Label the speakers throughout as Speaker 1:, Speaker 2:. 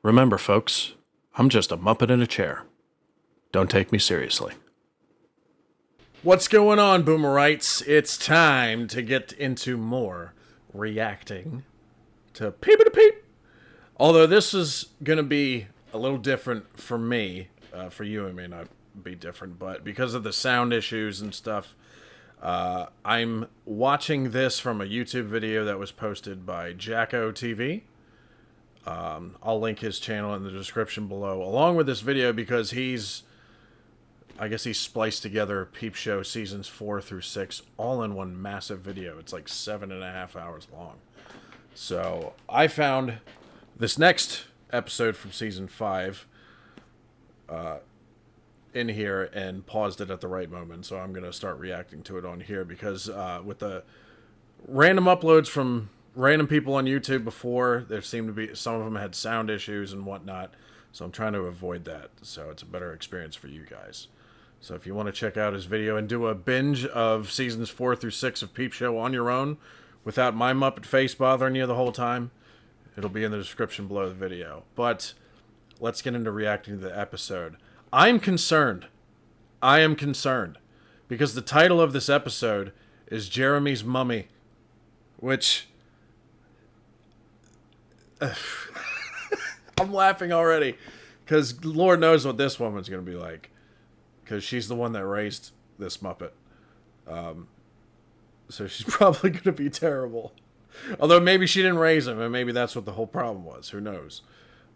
Speaker 1: Remember, folks, I'm just a Muppet in a chair. Don't take me seriously. What's going on, Boomerites? It's time to get into more reacting to Peep to Peep. Although this is going to be a little different for me. For you, it may not be different, but because of the sound issues and stuff, I'm watching this from a YouTube video that was posted by Jacko TV. I'll link his channel in the description below, along with this video, because I guess he spliced together Peep Show seasons 4 through 6 all in one massive video. It's like 7.5 hours long. So I found this next episode from season 5 in here and paused it at the right moment. So I'm going to start reacting to it on here because with the random uploads from random people on YouTube before, there seemed to be some of them had sound issues and whatnot. So I'm trying to avoid that. So it's a better experience for you guys. So if you want to check out his video and do a binge of seasons 4 through 6 of Peep Show on your own without my Muppet face bothering you the whole time, it'll be in the description below the video. But let's get into reacting to the episode. I'm concerned. I am concerned. Because the title of this episode is Jeremy's Mummy. Which... I'm laughing already. Because Lord knows what this woman's going to be like. Because she's the one that raised this Muppet. So she's probably going to be terrible. Although maybe she didn't raise him, and maybe that's what the whole problem was. Who knows?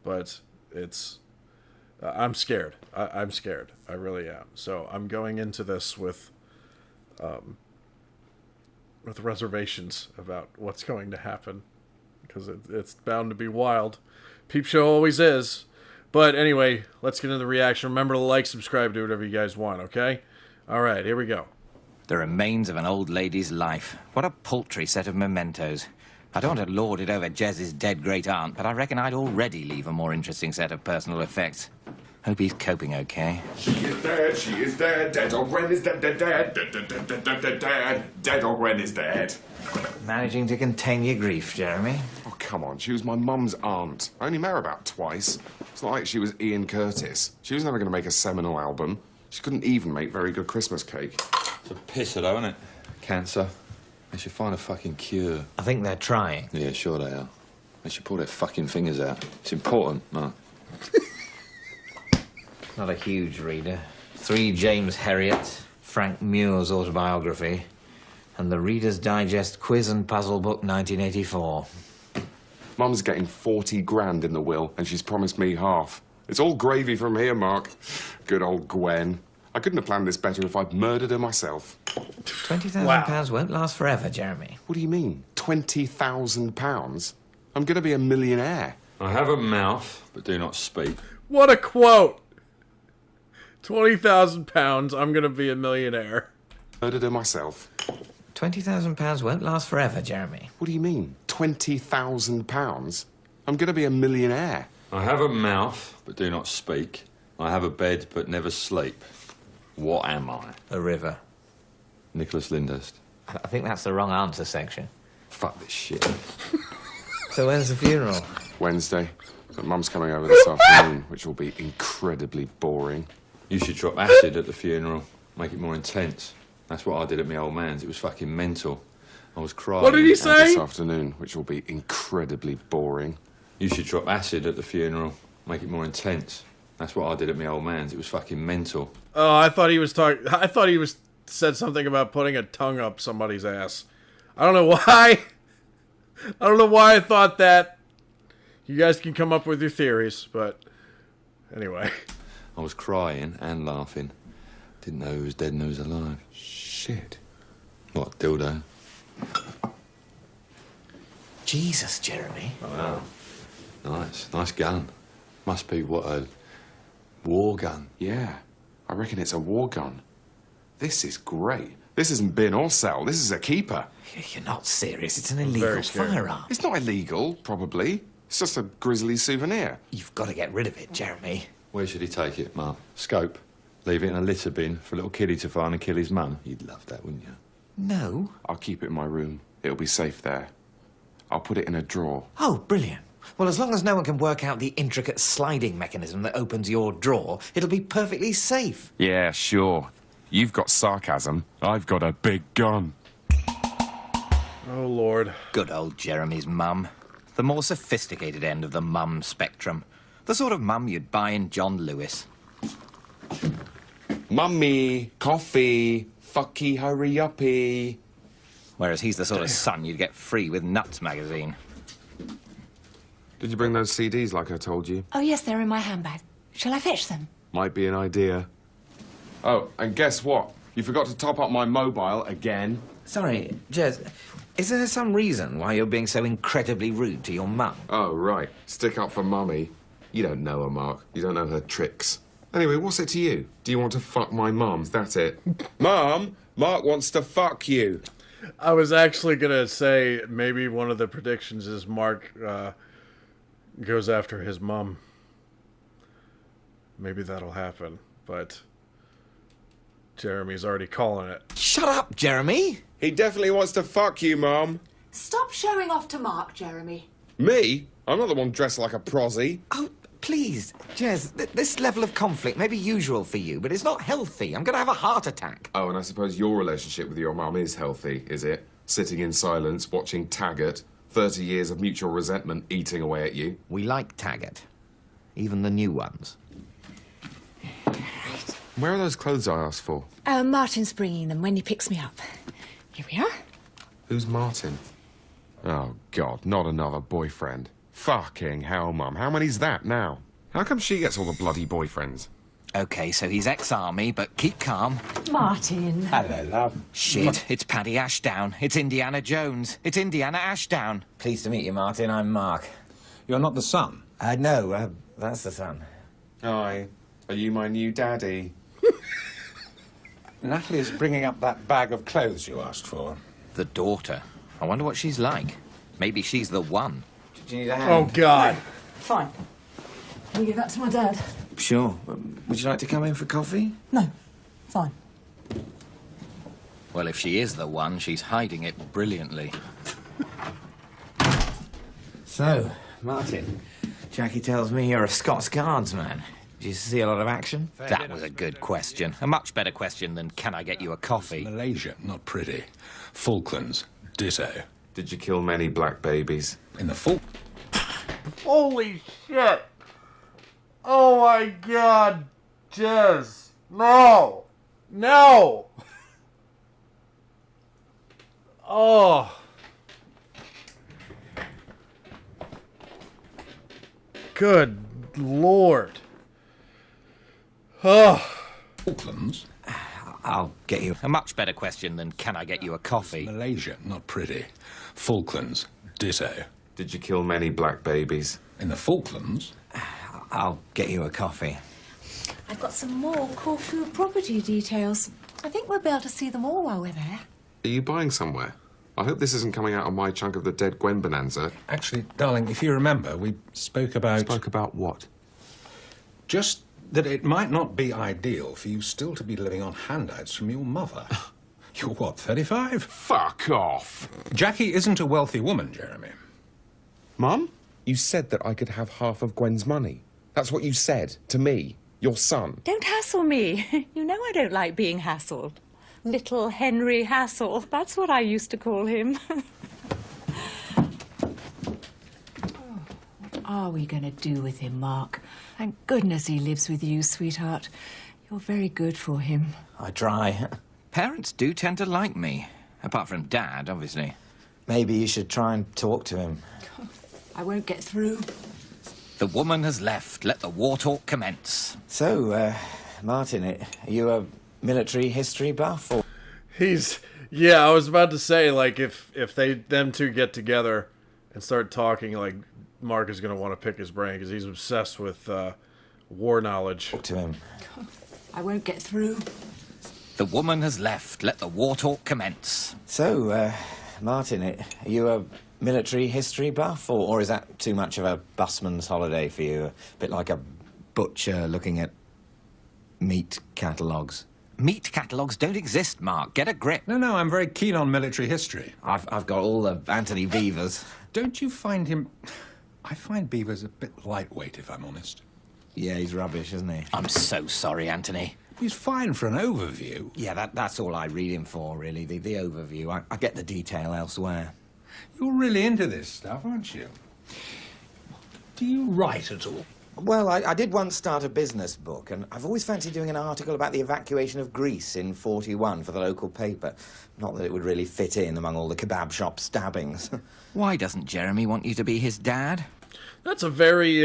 Speaker 1: But it's... I'm scared. I'm scared. I really am. So I'm going into this with reservations about what's going to happen. Because it's bound to be wild. Peep Show always is. But anyway, let's get into the reaction. Remember to like, subscribe, do whatever you guys want, okay? All right, here we go.
Speaker 2: The remains of an old lady's life. What a paltry set of mementos. I don't want to lord it over Jez's dead great-aunt, but I reckon I'd already leave a more interesting set of personal effects. Hope he's coping okay.
Speaker 3: She is dead, dead old Gwen is dead, dead, dead, dead, dead, dead, dead, dead, dead, dead, dead old Gwen is dead.
Speaker 2: Managing to contain your grief, Jeremy.
Speaker 3: Oh, come on, she was my mum's aunt. I only met her about twice. It's not like she was Ian Curtis. She was never going to make a seminal album. She couldn't even make very good Christmas cake.
Speaker 4: It's a pisser though, isn't it? Cancer. They should find a fucking cure.
Speaker 2: I think they're trying.
Speaker 4: Yeah, sure they are. They should pull their fucking fingers out. It's important, Mark.
Speaker 2: Not a huge reader. 3 James Herriot, Frank Muir's autobiography, and the Reader's Digest Quiz and Puzzle Book 1984.
Speaker 3: Mum's getting 40 grand in the will, and she's promised me half. It's all gravy from here, Mark. Good old Gwen. I couldn't have planned this better if I'd murdered her myself.
Speaker 2: £20,000 won't last forever, Jeremy.
Speaker 3: What do you mean? £20,000? I'm going to be a millionaire.
Speaker 4: I have a mouth, but do not speak.
Speaker 1: What a quote! £20,000, I'm going to be a millionaire.
Speaker 3: Murdered her myself.
Speaker 2: £20,000 won't last forever, Jeremy.
Speaker 3: What do you mean? £20,000? I'm going to be a millionaire.
Speaker 4: I have a mouth, but do not speak. I have a bed, but never sleep. What am I?
Speaker 2: A river.
Speaker 4: Nicholas Lyndhurst.
Speaker 2: I think that's the wrong answer section.
Speaker 4: Fuck this shit.
Speaker 2: So when's the funeral?
Speaker 3: Wednesday. But Mum's coming over this afternoon, which will be incredibly boring.
Speaker 4: You should drop acid at the funeral. Make it more intense. That's what I did at my old man's. It was fucking mental. I was crying.
Speaker 1: What did he
Speaker 3: And
Speaker 1: say?
Speaker 3: this afternoon, which will be incredibly boring.
Speaker 4: You should drop acid at the funeral. Make it more intense. That's what I did at my old man's. It was fucking mental.
Speaker 1: Oh, I thought he was talking... I thought he was said something about putting a tongue up somebody's ass. I don't know why. I don't know why I thought that. You guys can come up with your theories, but... Anyway.
Speaker 4: I was crying and laughing. Didn't know who was dead and who was alive.
Speaker 3: Shit.
Speaker 4: What, dildo?
Speaker 2: Jesus, Jeremy.
Speaker 4: Wow. Nice. Nice gun. Must be, what, a war gun?
Speaker 3: Yeah, I reckon it's a war gun. This is great. This isn't bin or sell. This is a keeper.
Speaker 2: You're not serious. It's an illegal firearm.
Speaker 3: It's not illegal, probably. It's just a grisly souvenir.
Speaker 2: You've got to get rid of it, Jeremy.
Speaker 4: Where should he take it, Mark? Scope? Leave it in a litter bin for a little kiddie to find and kill his mum? You'd love that, wouldn't you?
Speaker 2: No.
Speaker 3: I'll keep it in my room. It'll be safe there. I'll put it in a drawer.
Speaker 2: Oh, brilliant. Well, as long as no one can work out the intricate sliding mechanism that opens your drawer, it'll be perfectly safe.
Speaker 3: Yeah, sure. You've got sarcasm. I've got a big gun.
Speaker 1: Oh, Lord.
Speaker 2: Good old Jeremy's mum. The more sophisticated end of the mum spectrum. The sort of mum you'd buy in John Lewis.
Speaker 3: Mummy, coffee, fucky hurry uppy.
Speaker 2: Whereas he's the sort of son you'd get free with Nuts magazine.
Speaker 3: Did you bring those CDs like I told you?
Speaker 5: Oh, yes, they're in my handbag. Shall I fetch them?
Speaker 3: Might be an idea. Oh, and guess what? You forgot to top up my mobile again.
Speaker 2: Sorry, Jez, is there some reason why you're being so incredibly rude to your mum?
Speaker 3: Oh, right. Stick up for Mummy. You don't know her, Mark. You don't know her tricks. Anyway, what's it to you? Do you want to fuck my mum? That's it. Mum, Mark wants to fuck you.
Speaker 1: I was actually going to say maybe one of the predictions is Mark goes after his mum. Maybe that'll happen, but Jeremy's already calling it.
Speaker 2: Shut up, Jeremy!
Speaker 3: He definitely wants to fuck you, Mum.
Speaker 5: Stop showing off to Mark, Jeremy.
Speaker 3: Me? I'm not the one dressed like a prosy.
Speaker 2: Oh, please, Jez, this level of conflict may be usual for you, but it's not healthy. I'm going to have a heart attack.
Speaker 3: Oh, and I suppose your relationship with your mum is healthy, is it? Sitting in silence, watching Taggart, 30 years of mutual resentment eating away at you.
Speaker 2: We like Taggart. Even the new ones.
Speaker 3: Where are those clothes I asked for?
Speaker 5: Martin's bringing them when he picks me up. Here we are.
Speaker 3: Who's Martin? Oh, God, not another boyfriend. Fucking hell, Mum. How many's that now? How come she gets all the bloody boyfriends?
Speaker 2: OK, so he's ex-army, but keep calm.
Speaker 5: Martin.
Speaker 6: Hello, love.
Speaker 2: Shit, it's Paddy Ashdown. It's Indiana Jones. It's Indiana Ashdown. Pleased to meet you, Martin. I'm Mark.
Speaker 6: You're not the son?
Speaker 2: No, that's the son.
Speaker 3: Hi. Are you my new daddy?
Speaker 6: Natalie is bringing up that bag of clothes you asked for.
Speaker 2: The daughter. I wonder what she's like. Maybe she's the one.
Speaker 6: Do you need a hand?
Speaker 1: Oh, God.
Speaker 5: Fine. Will you give that to my dad?
Speaker 2: Sure. Would you like to come in for coffee?
Speaker 5: No. Fine.
Speaker 2: Well, if she is the one, she's hiding it brilliantly. So, Martin, Jackie tells me you're a Scots Guardsman. Did you see a lot of action? That was a good question. A much better question than can I get you a coffee?
Speaker 6: Malaysia, not pretty. Falklands, ditto.
Speaker 3: Did you kill many black babies?
Speaker 6: In the Falk...
Speaker 1: Holy shit. Oh, my God. Jez. No. No. Oh. Good Lord. Oh.
Speaker 6: Falklands?
Speaker 2: I'll get you a much better question than can I get you a coffee?
Speaker 6: Malaysia, not pretty. Falklands, ditto.
Speaker 3: Did you kill many black babies?
Speaker 6: In the Falklands?
Speaker 2: I'll get you a coffee.
Speaker 5: I've got some more Corfu property details. I think we'll be able to see them all while we're there.
Speaker 3: Are you buying somewhere? I hope this isn't coming out of my chunk of the dead Gwen bonanza.
Speaker 6: Actually, darling, if you remember, we spoke about...
Speaker 3: Spoke about what?
Speaker 6: Just that it might not be ideal for you still to be living on handouts from your mother. You're what, 35?
Speaker 3: Fuck off!
Speaker 6: Jackie isn't a wealthy woman, Jeremy.
Speaker 3: Mum? You said that I could have half of Gwen's money. That's what you said to me, your son.
Speaker 5: Don't hassle me. You know I don't like being hassled. Little Henry Hassel. That's what I used to call him. What are we going to do with him, Mark? Thank goodness he lives with you, sweetheart. You're very good for him.
Speaker 2: I try. Parents do tend to like me. Apart from Dad, obviously. Maybe you should try and talk to him.
Speaker 5: I won't get through.
Speaker 2: The woman has left. Let the war talk commence. So, Martin, are you a military history buff, or...?
Speaker 1: Yeah, I was about to say, like, if them two get together and start talking, like, Mark is going to want to pick his brain, because he's obsessed with war knowledge.
Speaker 2: Talk to him.
Speaker 5: I won't get through.
Speaker 2: The woman has left. Let the war talk commence. So, Martin, are you a military history buff, or is that too much of a busman's holiday for you? A bit like a butcher looking at meat catalogues. Meat catalogues don't exist, Mark. Get a grip.
Speaker 6: No, I'm very keen on military history.
Speaker 2: I've got all the Anthony Beavers.
Speaker 6: Don't you find him I find Beaver's a bit lightweight, if I'm honest.
Speaker 2: Yeah, he's rubbish, isn't he? I'm so sorry, Anthony.
Speaker 6: He's fine for an overview.
Speaker 2: Yeah, that's all I read him for, really, the overview. I get the detail elsewhere.
Speaker 6: You're really into this stuff, aren't you? Do you write at all?
Speaker 2: Well, I did once start a business book, and I've always fancied doing an article about the evacuation of Greece in '41 for the local paper. Not that it would really fit in among all the kebab shop stabbings. Why doesn't Jeremy want you to be his dad?
Speaker 1: That's a very,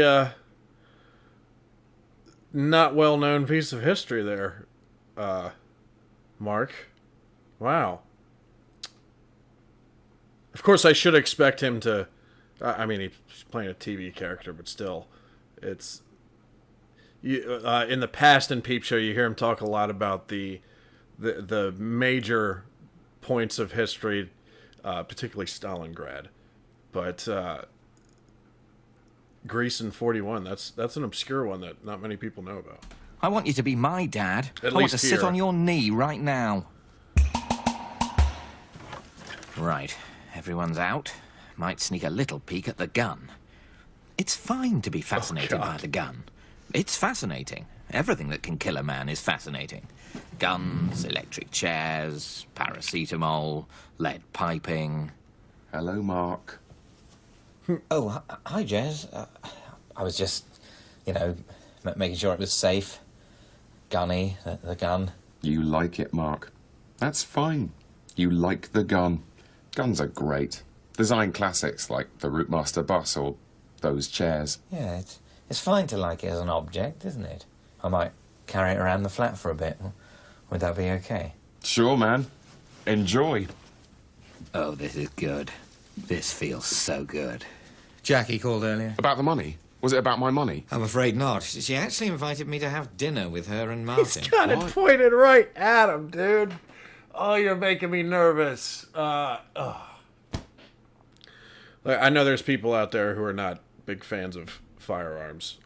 Speaker 1: not well-known piece of history there, Mark. Wow. Of course, I should expect him to... I mean, he's playing a TV character, but still, it's... in the past in Peep Show, you hear him talk a lot about the major points of history, particularly Stalingrad. But Greece in '41, that's an obscure one that not many people know about.
Speaker 2: I want you to be my dad.
Speaker 1: At
Speaker 2: I want
Speaker 1: least
Speaker 2: to sit
Speaker 1: here.
Speaker 2: on your knee right now. Right, everyone's out. Might sneak a little peek at the gun. It's fine to be fascinated by the gun. It's fascinating. Everything that can kill a man is fascinating. Guns, electric chairs, paracetamol, lead piping.
Speaker 3: Hello, Mark.
Speaker 2: Oh, hi, Jez. I was just, making sure it was safe. Gunny, the gun.
Speaker 3: You like it, Mark. That's fine. You like the gun. Guns are great. Design classics like the Routemaster bus or those chairs.
Speaker 2: Yeah, it's fine to like it as an object, isn't it? I might carry it around the flat for a bit. Would that be okay?
Speaker 3: Sure, man. Enjoy.
Speaker 2: Oh, this is good. This feels so good. Jackie called earlier.
Speaker 3: About the money? Was it about my money?
Speaker 2: I'm afraid not. She actually invited me to have dinner with her and
Speaker 1: He's
Speaker 2: Martin.
Speaker 1: got it pointed right at him, dude. Oh, you're making me nervous. Like, I know there's people out there who are not big fans of firearms.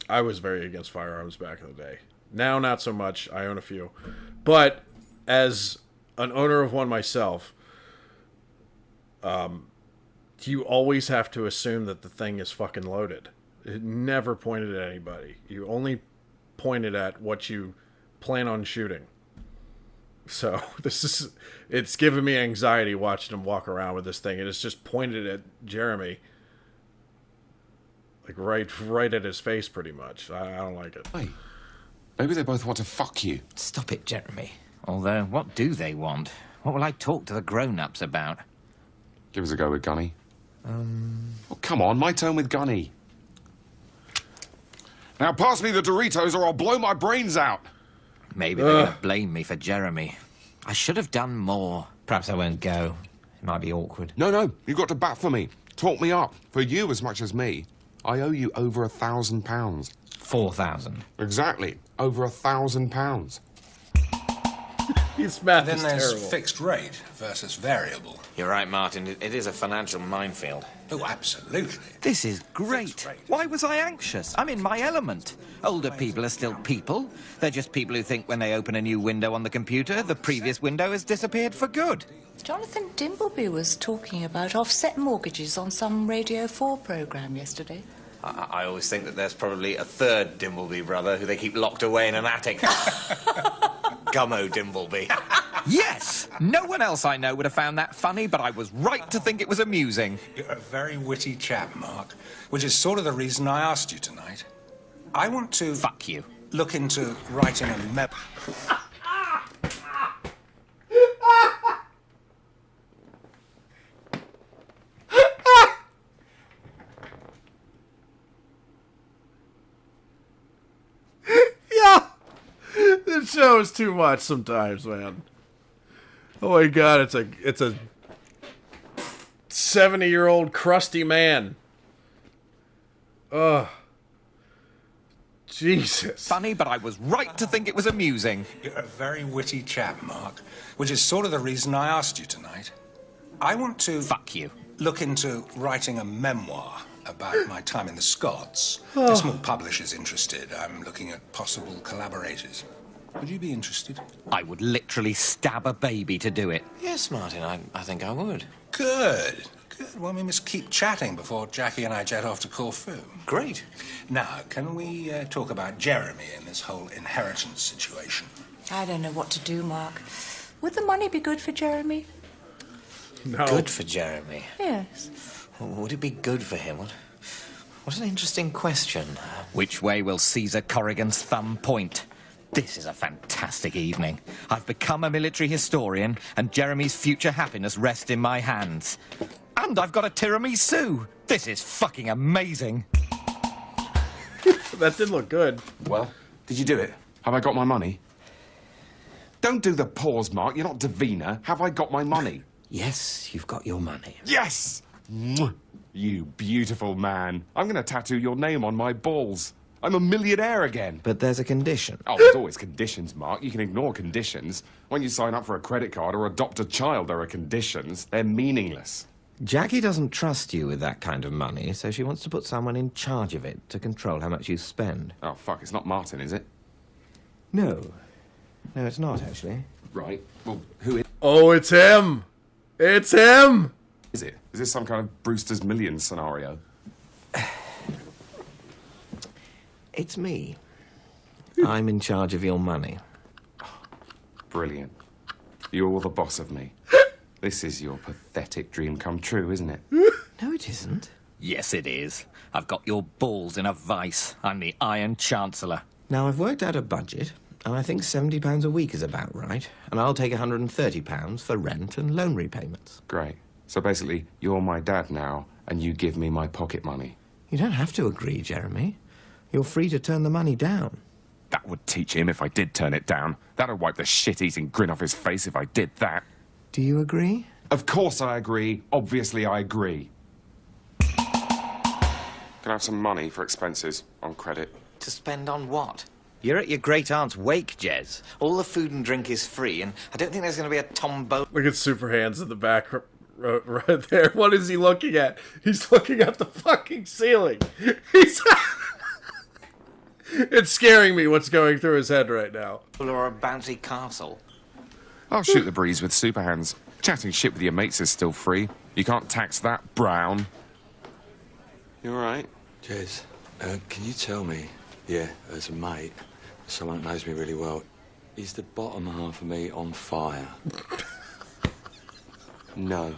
Speaker 1: I was very against firearms back in the day. Now, not so much. I own a few. But as an owner of one myself, you always have to assume that the thing is fucking loaded. It never pointed at anybody. You only pointed at what you plan on shooting. So it's giving me anxiety watching him walk around with this thing. And it's just pointed at Jeremy. Like right at his face pretty much. I don't like it.
Speaker 3: Hey, maybe they both want to fuck you.
Speaker 2: Stop it, Jeremy. Although, what do they want? What will I talk to the grown-ups about?
Speaker 3: Give us a go with Gunny. Oh, come on, my turn with Gunny. Now pass me the Doritos or I'll blow my brains out.
Speaker 2: Maybe they're going to blame me for Jeremy. I should have done more. Perhaps I won't go. It might be awkward.
Speaker 3: No, you've got to bat for me. Talk me up. For you as much as me. I owe you over £1,000.
Speaker 2: 4,000.
Speaker 3: Exactly. Over £1,000.
Speaker 1: His math
Speaker 6: Then
Speaker 1: is
Speaker 6: there's
Speaker 1: terrible.
Speaker 6: fixed rate versus variable.
Speaker 2: You're right, Martin. It is a financial minefield.
Speaker 6: Oh, absolutely.
Speaker 2: This is great. Why was I anxious? I'm in my element. Older people are still people. They're just people who think when they open a new window on the computer, the previous window has disappeared for good.
Speaker 5: Jonathan Dimbleby was talking about offset mortgages on some Radio 4 programme yesterday.
Speaker 7: I always think that there's probably a third Dimbleby brother who they keep locked away in an attic. Gummo Dimbleby.
Speaker 2: Yes! No one else I know would have found that funny, but I was right to think it was amusing.
Speaker 6: You're a very witty chap, Mark, which is sort of the reason I asked you tonight. I want to...
Speaker 2: Fuck you.
Speaker 6: Look into writing a memo...
Speaker 1: Yeah, this show is too much sometimes, man. Oh my god, it's a 70-year-old crusty man. Ugh. Jesus.
Speaker 2: Funny, but I was right to think it was amusing.
Speaker 6: You're a very witty chap, Mark, which is sort of the reason I asked you tonight. I want to...
Speaker 2: Fuck you.
Speaker 6: Look into writing a memoir about my time in the Scots. A small publisher's interested. I'm looking at possible collaborators. Would you be interested?
Speaker 2: I would literally stab a baby to do it.
Speaker 7: Yes, Martin, I think I would.
Speaker 6: Good. Good. Well, we must keep chatting before Jackie and I jet off to Corfu.
Speaker 7: Great.
Speaker 6: Now, can we talk about Jeremy and this whole inheritance situation?
Speaker 5: I don't know what to do, Mark. Would the money be good for Jeremy?
Speaker 1: No.
Speaker 7: Good for Jeremy.
Speaker 5: Yes.
Speaker 7: Would it be good for him? What an interesting question.
Speaker 2: Which way will Caesar Corrigan's thumb point? This is a fantastic evening. I've become a military historian, and Jeremy's future happiness rests in my hands. And I've got a tiramisu. This is fucking amazing.
Speaker 1: That did look good.
Speaker 3: Well, did you do it? Have I got my money? Don't do the pause, Mark. You're not Davina. Have I got my money?
Speaker 7: Yes, you've got your money.
Speaker 3: Yes! Mwah. You beautiful man. I'm going to tattoo your name on my balls. I'm a millionaire again.
Speaker 7: But there's a condition.
Speaker 3: Oh, there's always conditions, Mark. You can ignore conditions. When you sign up for a credit card or adopt a child, there are conditions. They're meaningless.
Speaker 7: Jackie doesn't trust you with that kind of money, so she wants to put someone in charge of it to control how much you spend.
Speaker 3: Oh, fuck, it's not Martin, is it?
Speaker 7: No. No, it's not, actually.
Speaker 3: Right. Well, who
Speaker 1: Oh, it's him! It's him!
Speaker 3: is it? Is this some kind of Brewster's Millions scenario?
Speaker 7: It's me. I'm in charge of your money.
Speaker 3: Brilliant. You're the boss of me. This is your pathetic dream come true, isn't it?
Speaker 7: No, it isn't.
Speaker 2: Yes, it is. I've got your balls in a vice. I'm the Iron Chancellor.
Speaker 7: Now, I've worked out a budget, and I think £70 a week is about right. And I'll take £130 for rent and loan repayments.
Speaker 3: Great. So basically, you're my dad now, and you give me my pocket money.
Speaker 7: You don't have to agree, Jeremy. You're free to turn the money down.
Speaker 3: That would teach him if I did turn it down. That'd wipe the shit-eating grin off his face if I did that.
Speaker 7: Do you agree?
Speaker 3: Of course I agree. Obviously I agree. Can I have some money for expenses on credit?
Speaker 7: To spend on what? You're at your great-aunt's wake, Jez. All the food and drink is free, and I don't think there's going to be a tombola.
Speaker 1: Look at Super Hands in the back right there. What is he looking at? He's looking at the fucking ceiling. He's... It's scaring me what's going through his head right now.
Speaker 7: Or a bouncy castle.
Speaker 3: I'll shoot the breeze with super hands. Chatting shit with your mates is still free. You can't tax that, Brown. You all right?
Speaker 4: Jez, can you tell me, as a mate, someone that knows me really well, is the bottom half of me on fire?
Speaker 3: No.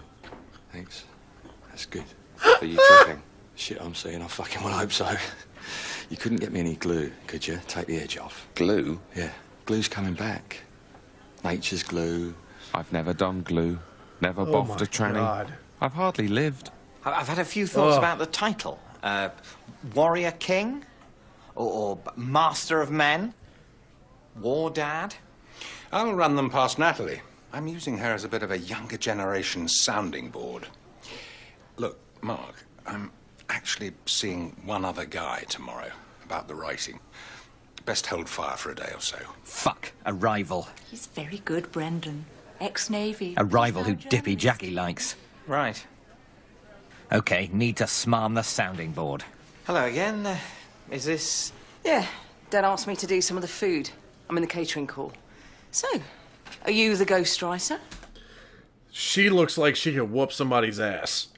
Speaker 4: Thanks. That's good.
Speaker 3: Are you tripping?
Speaker 4: Shit, I'm saying I fucking well hope so. You couldn't get me any glue, could you? Take the edge off.
Speaker 3: Glue?
Speaker 4: Yeah, glue's coming back. Nature's glue.
Speaker 3: I've never done glue. Never
Speaker 1: Oh
Speaker 3: boffed
Speaker 1: my
Speaker 3: a tranny.
Speaker 1: God.
Speaker 3: I've hardly lived.
Speaker 7: I've had a few thoughts
Speaker 1: Ugh.
Speaker 7: about the title. Warrior King? Or Master of Men? War Dad?
Speaker 6: I'll run them past Natalie. I'm using her as a bit of a younger generation sounding board. Look, Mark, I'm actually seeing one other guy tomorrow about the writing. Best hold fire for a day or so.
Speaker 2: Fuck, a rival.
Speaker 5: He's very good, Brendan. Ex-Navy.
Speaker 2: A rival who Dippy Jackie likes.
Speaker 7: Right.
Speaker 2: Okay, need to smarm the sounding board.
Speaker 7: Hello again. Is this...
Speaker 8: Yeah, Dad asked me to do some of the food. I'm in the catering call. So, are you the ghostwriter?
Speaker 1: She looks like she could whoop somebody's ass.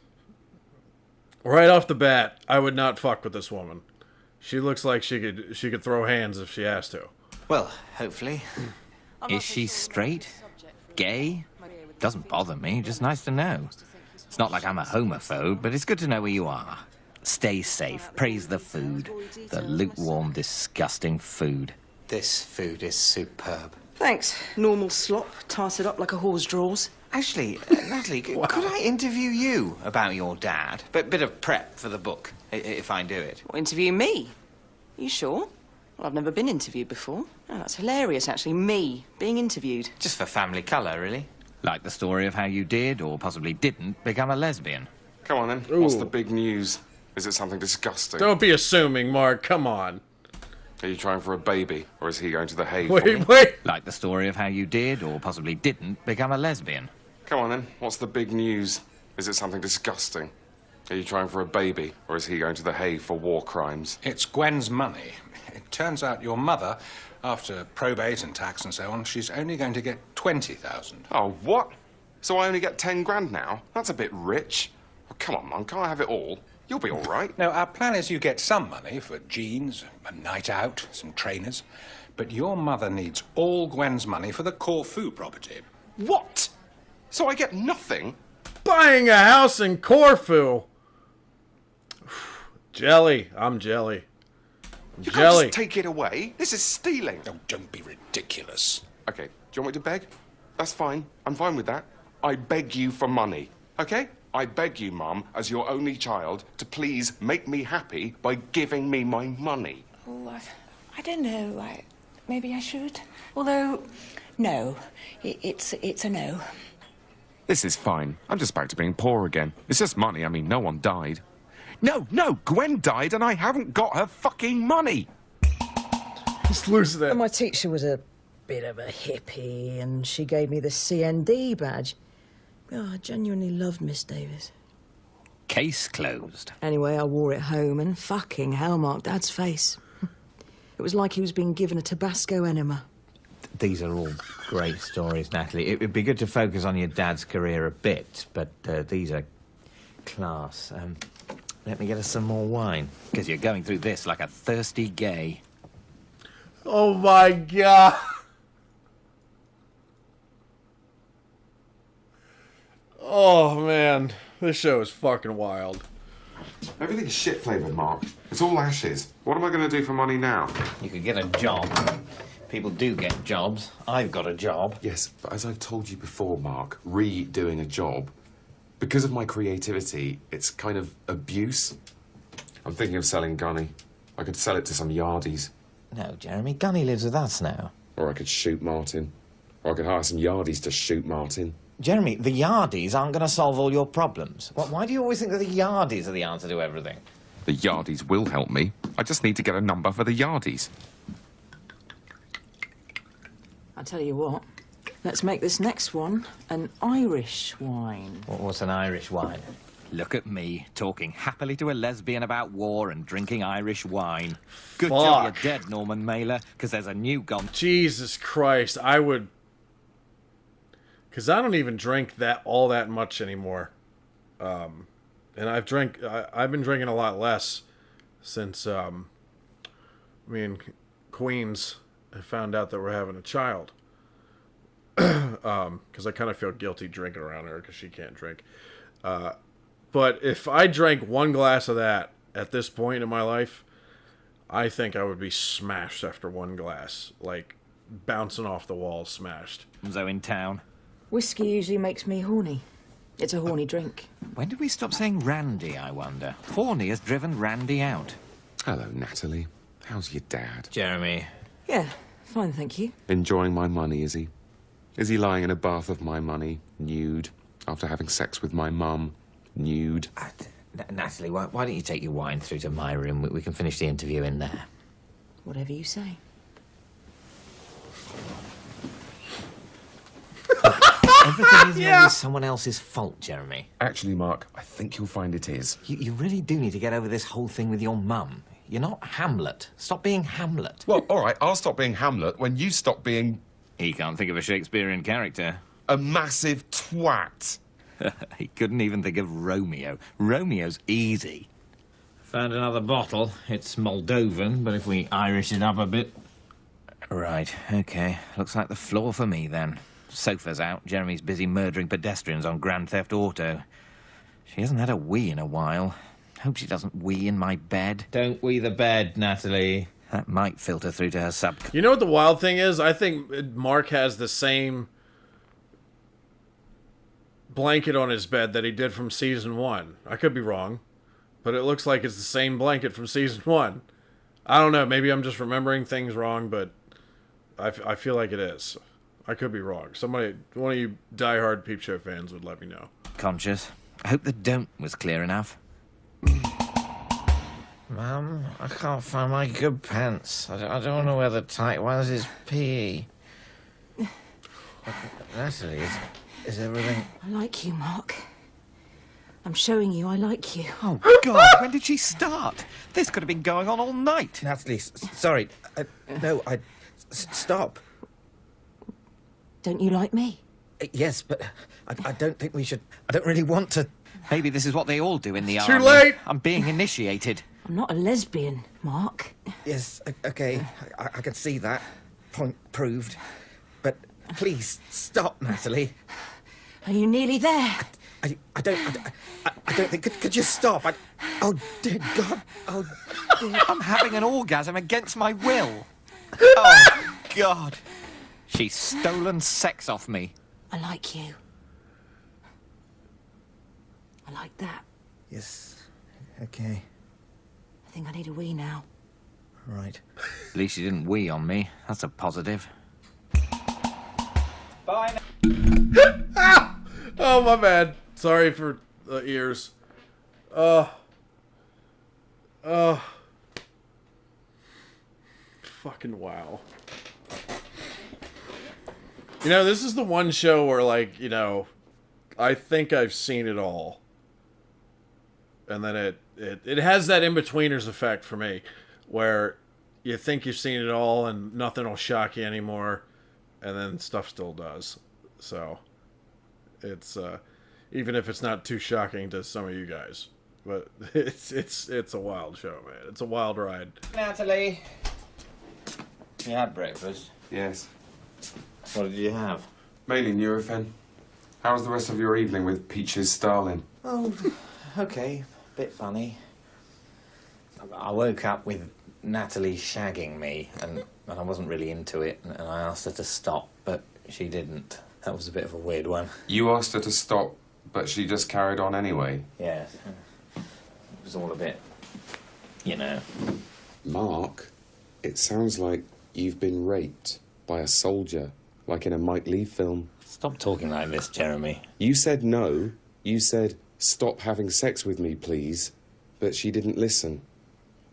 Speaker 1: Right off the bat, I would not fuck with this woman. She looks like she could throw hands if she has to.
Speaker 7: Well, hopefully.
Speaker 2: Is she straight? Gay? Doesn't bother me, just nice to know. It's not like I'm a homophobe, but it's good to know where you are. Stay safe, praise the food. The lukewarm, disgusting food.
Speaker 7: This food is superb.
Speaker 8: Thanks. Normal slop, tarted up like a whore's drawers.
Speaker 7: Actually, Natalie, could I interview you about your dad? Bit of prep for the book, if I do it.
Speaker 8: What, interview me? You sure? Well, I've never been interviewed before. Oh, that's hilarious, actually. Me being interviewed.
Speaker 7: Just for family colour, really.
Speaker 2: Like the story of how you did, or possibly didn't, become a lesbian.
Speaker 3: Come on then.
Speaker 1: Ooh.
Speaker 3: What's the big news? Is it something disgusting?
Speaker 1: Don't be assuming, Mark. Come on.
Speaker 3: Are you trying for a baby, or is he going to the hay for me?
Speaker 1: Wait.
Speaker 2: Like the story of how you did, or possibly didn't, become a lesbian.
Speaker 3: Come on then. What's the big news? Is it something disgusting? Are you trying for a baby, or is he going to the hay for war crimes?
Speaker 6: It's Gwen's money. It turns out your mother, after probate and tax and so on, she's only going to get 20,000.
Speaker 3: Oh, what? So I only get 10 grand now? That's a bit rich. come on, Mum, can't I have it all? You'll be all right.
Speaker 6: No, our plan is you get some money for jeans, a night out, some trainers. But your mother needs all Gwen's money for the Corfu property.
Speaker 3: What? So I get nothing?
Speaker 1: Buying a house in Corfu. Jelly. I'm jelly.
Speaker 3: You
Speaker 1: Jelly.
Speaker 3: can't just take it away. This is stealing.
Speaker 6: Oh, don't be ridiculous.
Speaker 3: Okay, do you want me to beg? That's fine. I'm fine with that. I beg you for money, okay? I beg you, Mum, as your only child, to please make me happy by giving me my money.
Speaker 5: Oh, I don't know. Maybe I should. Although, no. It's a no.
Speaker 3: This is fine. I'm just back to being poor again. It's just money. I mean, no one died. No, Gwen died and I haven't got her fucking money.
Speaker 1: Just losing it.
Speaker 9: My teacher was a bit of a hippie, and she gave me the CND badge. Oh, I genuinely loved Miss Davis.
Speaker 2: Case closed.
Speaker 9: Anyway, I wore it home, and fucking hell, Mark, Dad's face. It was like he was being given a Tabasco enema.
Speaker 2: These are all great stories, Natalie. It would be good to focus on your dad's career a bit, but these are class. Let me get us some more wine, because you're going through this like a thirsty gay.
Speaker 1: Oh my god. Oh man, this show is fucking wild.
Speaker 3: Everything's shit-flavoured, Mark. It's all ashes. What am I going to do for money now?
Speaker 2: You could get a job. People do get jobs. I've got a job.
Speaker 3: Yes, but as I've told you before, Mark, redoing a job, because of my creativity, it's kind of abuse. I'm thinking of selling Gunny. I could sell it to some yardies.
Speaker 2: No, Jeremy, Gunny lives with us now.
Speaker 3: Or I could shoot Martin. Or I could hire some yardies to shoot Martin.
Speaker 2: Jeremy, the yardies aren't going to solve all your problems. Why do you always think that the yardies are the answer to everything?
Speaker 3: The yardies will help me. I just need to get a number for the yardies.
Speaker 9: I'll tell you what, let's make this next one an Irish wine.
Speaker 2: What's an Irish wine? Look at me, talking happily to a lesbian about war and drinking Irish wine. Good job you're dead, Norman Mailer, because there's a new gun.
Speaker 1: Jesus Christ, I would... Because I don't even drink all that much anymore. And I've been drinking a lot less since me and Queens found out that we're having a child. Because I kind of feel guilty drinking around her because she can't drink. But if I drank one glass of that at this point in my life, I think I would be smashed after one glass. Like, bouncing off the walls, smashed.
Speaker 2: So in town.
Speaker 9: Whiskey usually makes me horny. It's a horny drink.
Speaker 2: When did we stop saying Randy, I wonder? Horny has driven Randy out.
Speaker 3: Hello, Natalie. How's your dad?
Speaker 2: Jeremy.
Speaker 9: Yeah, fine, thank you.
Speaker 3: Enjoying my money, is he? Is he lying in a bath of my money, nude, after having sex with my mum, nude?
Speaker 2: Natalie, why don't you take your wine through to my room? We can finish the interview in there.
Speaker 9: Whatever you say.
Speaker 2: Everything isn't always someone else's fault, Jeremy.
Speaker 3: Actually, Mark, I think you'll find it is.
Speaker 2: You really do need to get over this whole thing with your mum. You're not Hamlet. Stop being Hamlet.
Speaker 3: Well, all right, I'll stop being Hamlet when you stop being...
Speaker 2: He can't think of a Shakespearean character.
Speaker 3: a massive twat.
Speaker 2: He couldn't even think of Romeo. Romeo's easy. Found another bottle. It's Moldovan, but if we Irish it up a bit... Right, OK. Looks like the floor for me, then. Sofa's out. Jeremy's busy murdering pedestrians on Grand Theft Auto. She hasn't had a wee in a while. Hope she doesn't wee in my bed. Don't wee the bed, Natalie. That might filter through to her sub...
Speaker 1: You know what the wild thing is? I think Mark has the same blanket on his bed that he did from season 1. I could be wrong, but it looks like it's the same blanket from season 1. I don't know. Maybe I'm just remembering things wrong, but I feel like it is. I could be wrong. One of you diehard Peep Show fans would let me know.
Speaker 2: Conscious. I hope the don't was clear enough. Mum, I can't find my good pants. I don't know where the tight ones is PE. Natalie, is everything...
Speaker 9: I like you, Mark. I'm showing you I like you.
Speaker 2: Oh, God, when did she start? This could have been going on all night.
Speaker 10: Natalie, sorry. No, stop.
Speaker 9: Don't you like me?
Speaker 10: Yes, but I don't think we should... I don't really want to...
Speaker 2: Maybe this is what they all do in the
Speaker 1: Too
Speaker 2: army.
Speaker 1: late!
Speaker 2: I'm being initiated.
Speaker 9: I'm not a lesbian, Mark.
Speaker 10: Yes, okay, I can see that. Point proved. But please, stop, Natalie.
Speaker 9: Are you nearly there?
Speaker 10: I don't think... Could you stop? Oh, dear God. Oh, dear.
Speaker 2: I'm having an orgasm against my will. Oh, God. She's stolen sex off me.
Speaker 9: I like you. I like that.
Speaker 10: Yes, okay,
Speaker 9: I think I need a wee now.
Speaker 10: right.
Speaker 2: At least she didn't wee on me. That's a positive.
Speaker 7: Bye.
Speaker 1: Oh, my bad. Sorry for the ears. Fucking wow. You know, this is the one show where, like, you know, I think I've seen it all. And then it has that in-betweeners effect for me, where you think you've seen it all and nothing will shock you anymore, and then stuff still does. So, it's, even if it's not too shocking to some of you guys. But it's a wild show, man. It's a wild ride.
Speaker 7: Natalie. You had breakfast?
Speaker 3: Yes.
Speaker 7: What did you have?
Speaker 3: Mainly Nurofen. How was the rest of your evening with Peach's Starling?
Speaker 7: Oh, okay. Bit funny. I woke up with Natalie shagging me, and I wasn't really into it, and I asked her to stop, but she didn't. That was a bit of a weird one.
Speaker 3: You asked her to stop, but she just carried on anyway.
Speaker 7: Yes. It was all a bit, you know.
Speaker 3: Mark, it sounds like you've been raped by a soldier, like in a Mike Leigh film.
Speaker 7: Stop talking like this, Jeremy.
Speaker 3: You said no. You said, stop having sex with me, please. But she didn't listen.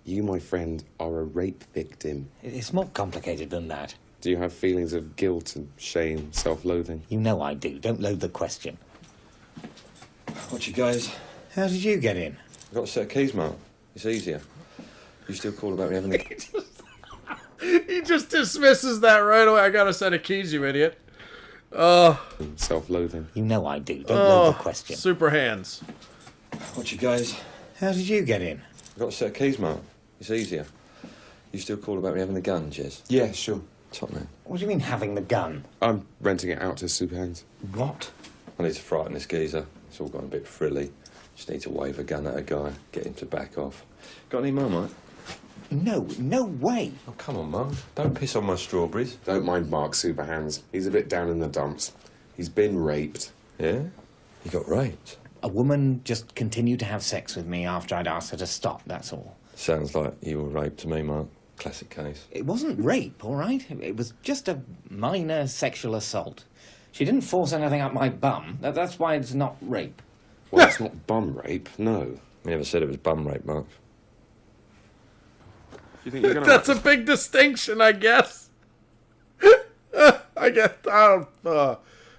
Speaker 3: You, my friend, are a rape victim.
Speaker 7: It's more complicated than that.
Speaker 3: Do you have feelings of guilt and shame, self-loathing?
Speaker 7: You know I do. Don't load the question.
Speaker 4: What you guys?
Speaker 7: How did you get in?
Speaker 4: I've got a set of keys, Mark. It's easier. You still call about me having a...
Speaker 1: He just dismisses that right away. I got a set of keys, you idiot.
Speaker 3: Self-loathing.
Speaker 7: You know I do. Don't load the question.
Speaker 1: Super hands.
Speaker 4: What you guys?
Speaker 7: How did you get in?
Speaker 4: I've got a set of keys, Mark. It's easier. You still call about me having a gun, Jez?
Speaker 3: Yeah, sure.
Speaker 4: Top man.
Speaker 7: What do you mean having the gun?
Speaker 3: I'm renting it out to super hands.
Speaker 7: What?
Speaker 4: I need to frighten this geezer. It's all gone a bit frilly. Just need to wave a gun at a guy, get him to back off. Got any more, Mike?
Speaker 7: No way.
Speaker 4: Oh, come on, Mum. Don't piss on my strawberries.
Speaker 3: Don't mind Mark super hands. He's a bit down in the dumps. He's been raped.
Speaker 4: Yeah? He got raped.
Speaker 2: A woman just continued to have sex with me after I'd asked her to stop, that's all.
Speaker 4: Sounds like you were raped to me, Mark. Classic case.
Speaker 2: It wasn't rape, all right? It was just a minor sexual assault. She didn't force anything up my bum. That's why it's not rape.
Speaker 3: Well, it's not bum rape, no.
Speaker 4: You never said it was bum rape, Mark.
Speaker 3: You think you're gonna
Speaker 1: That's a big distinction, I guess.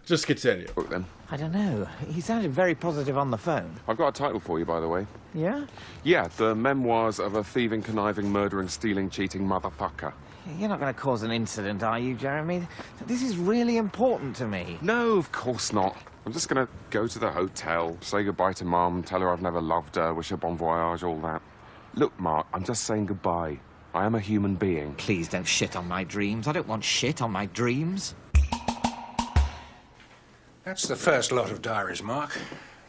Speaker 1: Just continue.
Speaker 3: book then?
Speaker 2: I don't know. He sounded very positive on the phone.
Speaker 3: I've got a title for you, by the way.
Speaker 2: Yeah?
Speaker 3: Yeah, The Memoirs of a Thieving, Conniving, Murdering, Stealing, Cheating Motherfucker.
Speaker 2: You're not going to cause an incident, are you, Jeremy? This is really important to me.
Speaker 3: No, of course not. I'm just gonna go to the hotel, say goodbye to Mum, tell her I've never loved her, wish her bon voyage, all that. Look, Mark, I'm just saying goodbye. I am a human being.
Speaker 2: Please don't shit on my dreams. I don't want shit on my dreams.
Speaker 6: That's the first lot of diaries, Mark.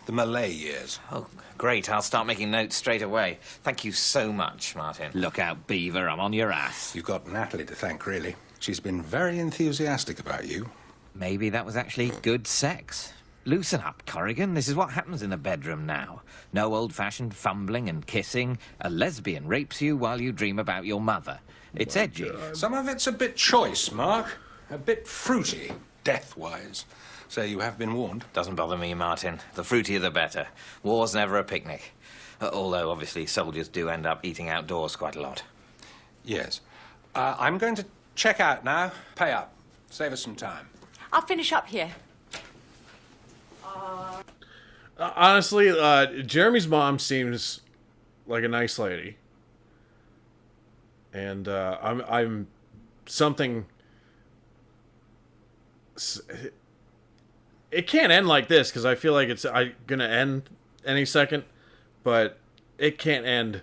Speaker 6: The Malay years.
Speaker 2: Oh, great. I'll start making notes straight away. Thank you so much, Martin. Look out, Beaver. I'm on your ass.
Speaker 6: You've got Natalie to thank, really. She's been very enthusiastic about you.
Speaker 2: Maybe that was actually good sex. Loosen up, Corrigan. This is what happens in the bedroom now. No old-fashioned fumbling and kissing. A lesbian rapes you while you dream about your mother. It's edgy.
Speaker 6: Some of it's a bit choice, Mark. A bit fruity, death-wise. So you have been warned.
Speaker 2: Doesn't bother me, Martin. The fruitier the better. War's never a picnic. Although, obviously, soldiers do end up eating outdoors quite a lot.
Speaker 6: Yes. I'm going to check out now. Pay up. Save us some time.
Speaker 5: I'll finish up here.
Speaker 1: Honestly, Jeremy's mom seems like a nice lady, and I'm something. It can't end like this because I feel like it's gonna end any second, but it can't end.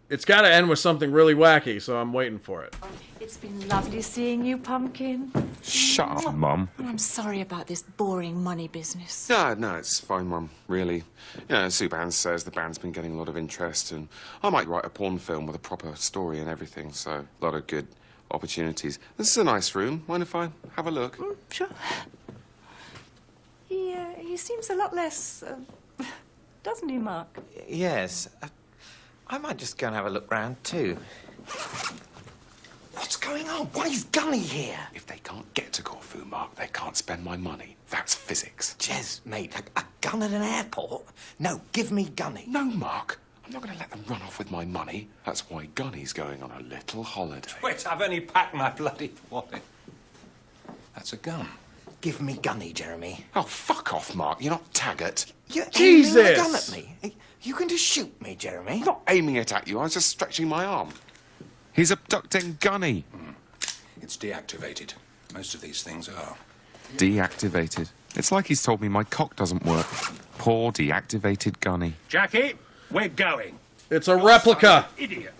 Speaker 1: It's got to end with something really wacky, so I'm waiting for it.
Speaker 5: It's been lovely seeing you, Pumpkin.
Speaker 3: Shut up, Mum.
Speaker 5: I'm sorry about this boring money business.
Speaker 3: No, it's fine, Mum, really. You know, Subhan says the band's been getting a lot of interest, and I might write a porn film with a proper story and everything, so a lot of good opportunities. This is a nice room. Mind if I have a look?
Speaker 5: Sure. He seems a lot less, doesn't he, Mark?
Speaker 7: Yes. I might just go and have a look round, too.
Speaker 10: What's going on? Why is Gunny here?
Speaker 3: If they can't get to Corfu, Mark, they can't spend my money. That's physics.
Speaker 10: Jez, mate, a gun at an airport? No, give me Gunny.
Speaker 3: No, Mark. I'm not going to let them run off with my money. That's why Gunny's going on a little holiday.
Speaker 6: Wait, I've only packed my bloody wallet. That's a gun.
Speaker 10: Give me Gunny, Jeremy.
Speaker 3: Oh, fuck off, Mark. You're not Taggart.
Speaker 10: You're
Speaker 1: Jesus!
Speaker 10: aiming a gun at me. You can just shoot me, Jeremy.
Speaker 3: I'm not aiming it at you. I was just stretching my arm. He's abducting Gunny.
Speaker 6: It's deactivated. Most of these things are.
Speaker 3: Deactivated. It's like he's told me my cock doesn't work. Poor deactivated Gunny.
Speaker 6: Jackie, we're going.
Speaker 1: It's a replica.
Speaker 6: Idiot.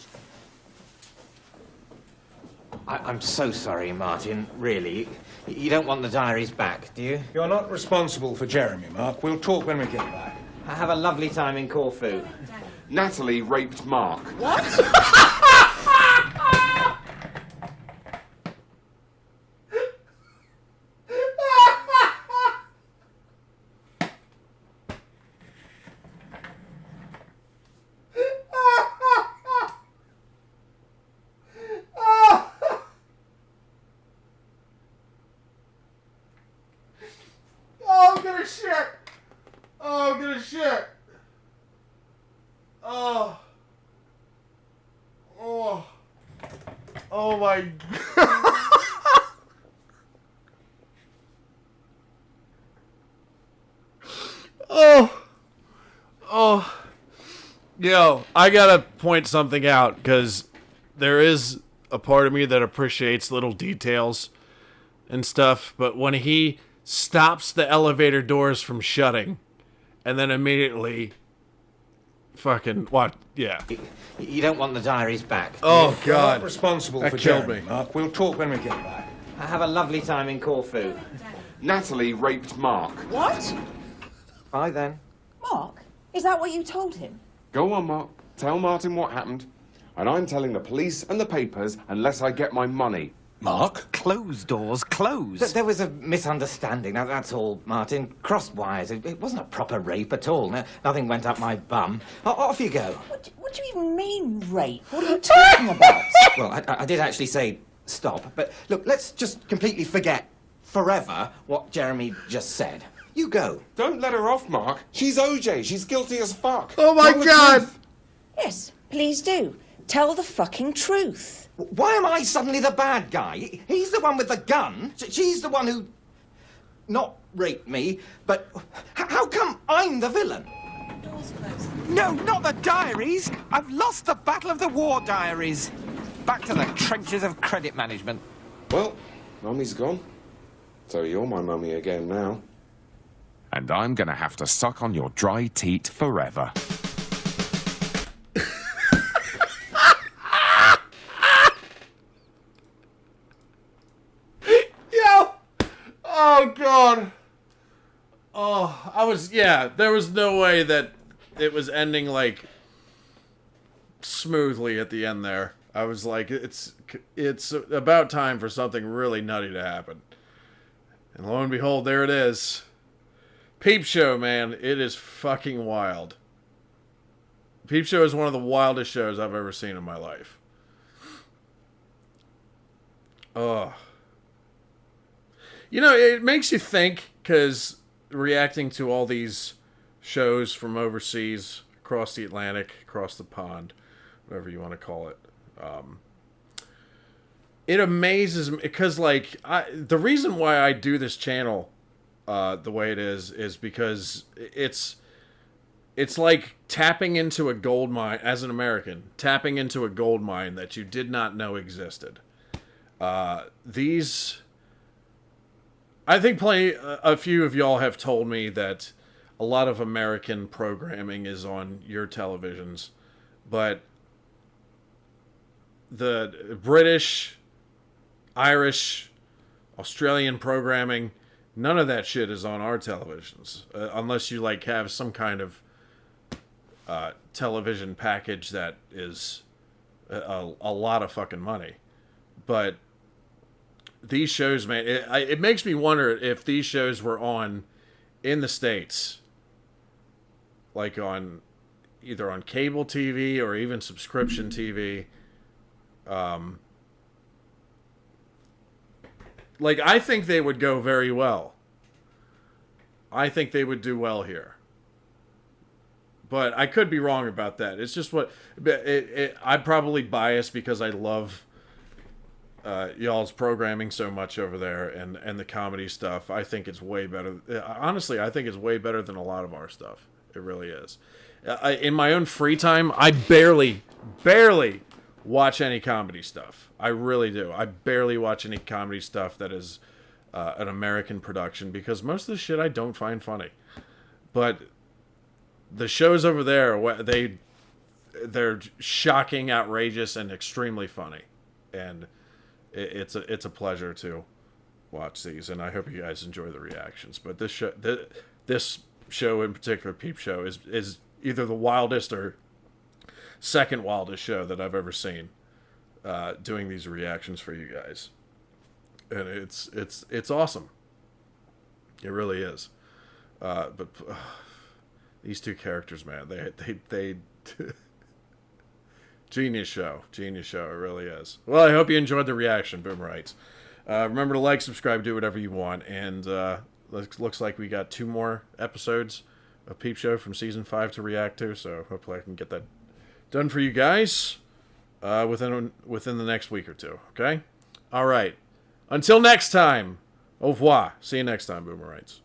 Speaker 7: I'm so sorry, Martin, really. You don't want the diaries back, do you?
Speaker 6: You're not responsible for Jeremy, Mark. We'll talk when we get back.
Speaker 7: Have a lovely time in Corfu.
Speaker 3: Natalie raped Mark.
Speaker 9: What?
Speaker 1: Oh, I'm gonna shit. Oh, I'm gonna shit. Oh. Oh. Oh my God. Oh. Oh. Yo, I gotta point something out, because there is a part of me that appreciates little details and stuff, but when he stops the elevator doors from shutting and then immediately fucking what? Yeah.
Speaker 7: You don't want the diaries back.
Speaker 1: Oh
Speaker 6: You're
Speaker 1: God.
Speaker 6: not responsible
Speaker 1: That
Speaker 6: for
Speaker 1: killed
Speaker 6: Jeremy,
Speaker 1: me.
Speaker 6: Mark. We'll talk when we get back.
Speaker 7: Have a lovely time in Corfu.
Speaker 3: Natalie raped Mark.
Speaker 9: What?
Speaker 7: Bye then.
Speaker 9: Mark, is that what you told him?
Speaker 3: Go on, Mark. Tell Martin what happened. And I'm telling the police and the papers unless I get my money.
Speaker 6: Mark?
Speaker 2: Close doors, close.
Speaker 7: There was a misunderstanding, that's all, Martin. Crossed wires. It wasn't a proper rape at all. Nothing went up my bum. Off you go.
Speaker 9: What do you even mean, rape? What are you talking about?
Speaker 7: Well, I did actually say stop, but look, let's just completely forget forever what Jeremy just said. You go.
Speaker 3: Don't let her off, Mark. She's OJ. She's guilty as fuck.
Speaker 1: Oh my
Speaker 3: Tell the
Speaker 1: God.
Speaker 3: truth.
Speaker 9: Yes, please do. Tell the fucking truth.
Speaker 10: Why am I suddenly the bad guy? He's the one with the gun. She's the one who... not raped me, but how come I'm the villain?
Speaker 5: Doors closed.
Speaker 2: No, not the diaries. I've lost the Battle of the War diaries. Back to the trenches of credit management.
Speaker 3: Well, Mummy's gone. So you're my mummy again now. And I'm gonna have to suck on your dry teat forever.
Speaker 1: Yo! Oh God! Oh, there was no way that it was ending like smoothly at the end there. I was like, it's about time for something really nutty to happen. And lo and behold, there it is. Peep Show, man, it is fucking wild. Peep Show is one of the wildest shows I've ever seen in my life. Oh. You know, it makes you think, because reacting to all these shows from overseas, across the Atlantic, across the pond, whatever you want to call it, it amazes me, because, like, the reason why I do this channel the way it is because it's like tapping into a gold mine, as an American, tapping into a gold mine that you did not know existed. I think a few of y'all have told me that a lot of American programming is on your televisions, but the British, Irish, Australian programming, none of that shit is on our televisions, unless you like have some kind of television package that is a lot of fucking money. But these shows, man, it makes me wonder if these shows were on in the States, like on either on cable TV or even subscription TV. Like, I think they would go very well. I think they would do well here. But I could be wrong about that. It's just what... I'm probably biased because I love y'all's programming so much over there and the comedy stuff. I think it's way better. Honestly, I think it's way better than a lot of our stuff. It really is. In my own free time, I barely watch any comedy stuff. I really do. I barely watch any comedy stuff that is an American production because most of the shit I don't find funny. But the shows over there, they're shocking, outrageous, and extremely funny. And it's a pleasure to watch these, and I hope you guys enjoy the reactions. But this show in particular, Peep Show, is either the wildest or second wildest show that I've ever seen. Doing these reactions for you guys, and it's awesome. It really is. But these two characters, man, they genius show. It really is. Well, I hope you enjoyed the reaction, Boomerites. Remember to like, subscribe, do whatever you want, and looks like we got 2 more episodes of Peep Show from season 5 to react to. So hopefully I can get that done for you guys. Within the next week or 2, okay? All right. Until next time, au revoir. See you next time, Boomerites.